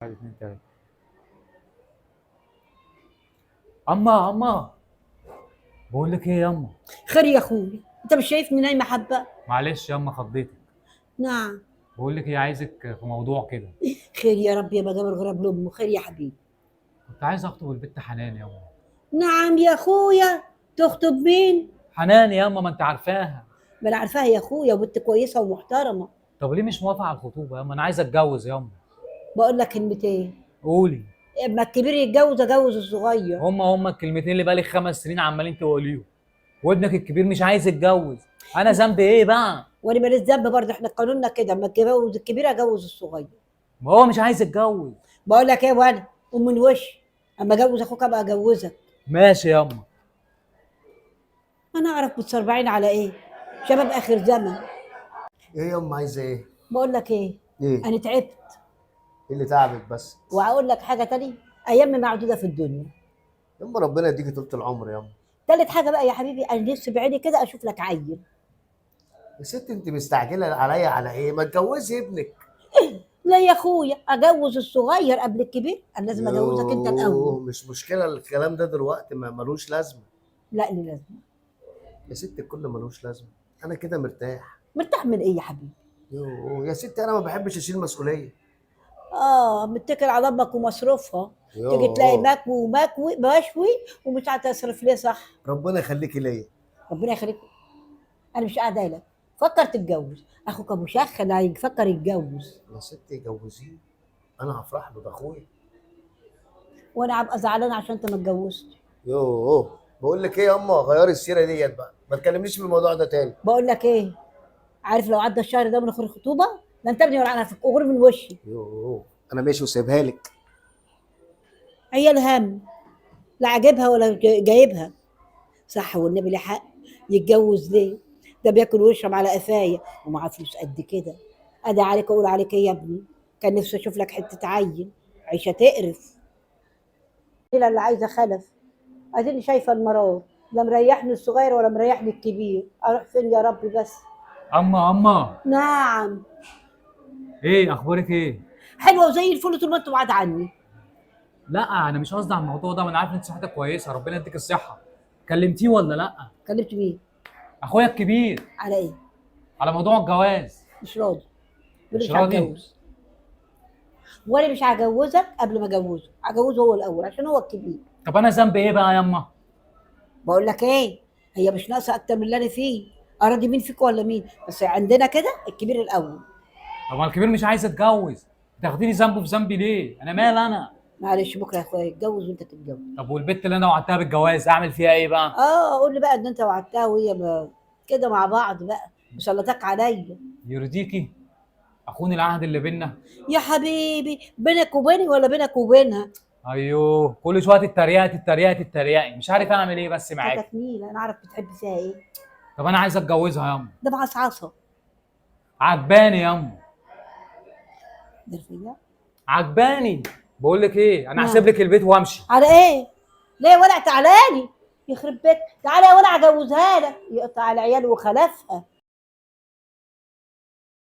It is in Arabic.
واحد اتنين تلاته. اما بقول لك ايه يا اما. خير يا اخوي، انت مش شايفني نايمه حبه؟ معلش يا اما خضيتك. نعم. بقول لك ايه، عايزك في موضوع كده. خير يا رب يا بجابر غراب لامه. خير يا حبيبي. كنت عايز اخطب البت حنان يا اما. نعم يا اخويا. تخطب مين؟ حنان يا اما، ما انت عارفاها. ما انا عارفاها يا اخويا، وبنت كويسه ومحترمه. طب ليه مش موافقه على الخطوبه يا اما؟ انا عايز اتجوز يا اما. بقول لك كلمتين. قولي. اما الكبير يتجوز اجوز الصغير. هما الكلمتين اللي بقالك 5 سنين عمالين تقوليهم، وابنك الكبير مش عايز يتجوز. انا ذنبي ايه بقى؟ وانا ماليش ذنب برضه، احنا قانوننا كده، اما اتجوز الكبير اجوز الصغير. ما هو مش عايز يتجوز. بقول لك ايه، وانا ومن وش اما اجوز اخوك ابقى اجوزك. ماشي يا اما. انا اعرف متسربعين على ايه؟ شباب اخر زمن. ايه يا ام عايزه ايه؟ بقول لك ايه، ايه؟ انا تعبت. ايه اللي تعبك بس؟ واقول لك حاجه تانية، ايام معدوده في الدنيا. يا ام ربنا يديكي طول العمر يا ام. تالت حاجه بقى يا حبيبي، انا نفسي بعيني كده اشوف لك عيل. يا ست انت مستعجله عليا على ايه؟ ما تجوزي ابنك. لا يا اخويا، اجوز الصغير قبل الكبير، انا لازم اجوزك انت الاول. مش مشكله الكلام ده دلوقتي، ما ملوش لازمه. لا لي لازم. يا ست الكل ملوش لازمه. انا كده مرتاح. مرتاح من ايه يا حبيبي؟ يا ست انا ما بحبش اشيل مسؤوليه. متكل على امك ومصروفها. تيجي تلاقي يوه. مكوي ومكوي مشوي ومش عارفه تصرف ليه، صح؟ ربنا يخليكي ليا. ربنا يخليك. انا مش قاعده لك. فكر تتجوز اخوك ابو شخ ده هيفكر يتجوز. يا ست جوزيه. انا هفرح له، ده اخويا. وانا هبقى زعلانه عشان انت ما اتجوزتش. بقول لك ايه يا اما، غيري السيره ديت بقى، ما تكلمنيش في الموضوع ده تاني. بقول لك ايه، عارف لو عدى الشهر ده من اخر الخطوبه لا انت ابني ولا انا غور من وشي. انا ماشي وسايبها لك. عيال هم. لا عاجبها ولا جايبها. صح والنبي ليه حق. يتجوز ليه؟ ده بياكل ويشرب على قفايا ومعاه فلوس قد كده. ادي عليك اقول عليك ايه يا ابني؟ كان نفسي اشوف لك حته عيل. عيشه تقرف. اللي عايزه خلف. اديني شايفه المرار. لا مريحني الصغير ولا مريحني الكبير، اروح فين يا رب بس. اما. نعم. ايه اخبارك ايه؟ حلوه وزي الفل طول ما انت بعاد عني. لا انا مش قصدي على الموضوع ده، ما انا عارف ان انت صحتك كويسه، ربنا يديك الصحه. كلمتيه ولا لا؟ كلمت مين؟ اخويا الكبير. على ايه؟ على موضوع الجواز. مش راضي. بيقول مش مش راضي؟ هتجوز. وانا مش هجوزك قبل ما اجوزه، هجوزه هو الاول عشان هو الكبير. طب انا ذنبي ايه بقى ياما؟ بقول لك ايه، هي مش ناقصه اكتر من اللي انا فيه. اراضي مين فيك ولا مين، بس عندنا كده الكبير الاول. طب ما الكبير مش عايز يتجوز، تاخديني ذنبه في ذنبي ليه؟ انا مال انا. معلش بكره يا اخويا اتجوز وانت تتجوز. طب والبت اللي انا وعدتها بالجواز اعمل فيها ايه بقى؟ قول لي بقى ان انت وعدتها وهي كده مع بعض بقى. مسلطك عليا. يرضيكي اخوني العهد اللي بينا؟ يا حبيبي، بينك وبيني ولا بينك وبينها؟ ايوه كل شويه تتريقي، مش عارف اعمل ايه بس معاكي. كانت نيله، انا اعرف بتحب فيها ايه. طب انا عايز اتجوزها ياما. ده معصعصه. عجباني ياما. ده الفيا. عجباني. بقول لك ايه، انا نعم. هسيب لك البيت وامشي. على ايه؟ ليه ولا تعالى لي؟ يخرب بيت، تعالى يا ولا اجوزها لك يقطع العيال وخلفها.